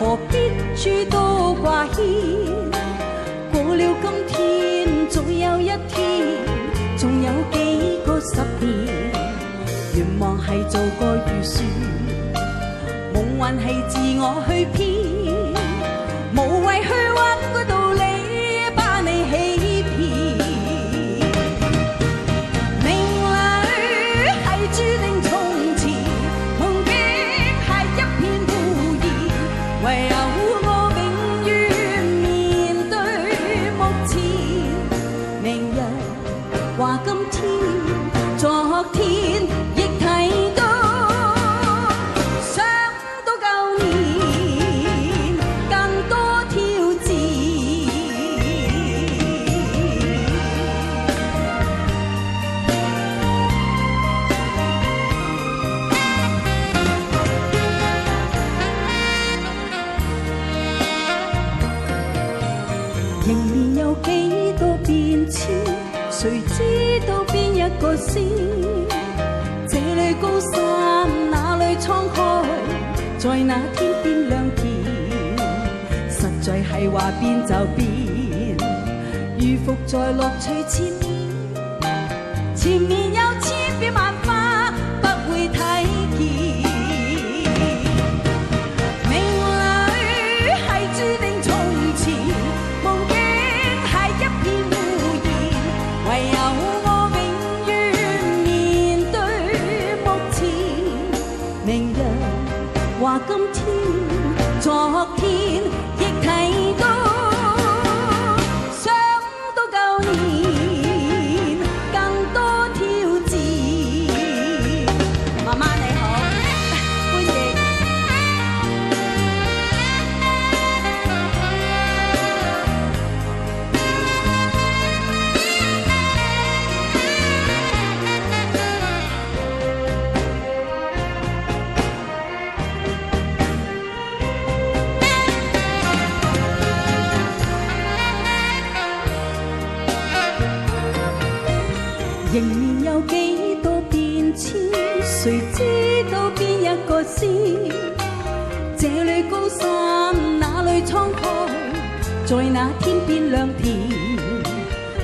何必諸多掛牽？過了今天，總有一天，仲有幾個十年，願望係做個預算，夢幻係自我去編，無謂去揾個道理把你欺騙。命裏係注定從前，夢境係一片胡言，唯有我永遠面對目前。明日話今天，昨天亦睇到。迎面有幾多變遷，誰知道邊一個先？這裏高山，那裏滄海，在那天邊兩片，實在係話變就變，如伏在樂趣前面，前面有千變萬化，不會睇見。話今天，昨天亦睇到，想到舊年更多挑戰。媽媽你好，歡迎。迎面有幾多變遷，誰知道邊一個先？這裏高山，那裏滄海，在那天邊兩片，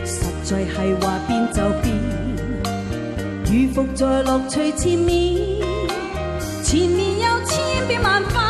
實在係話變就變，如伏在樂趣前面，前面有千變萬化。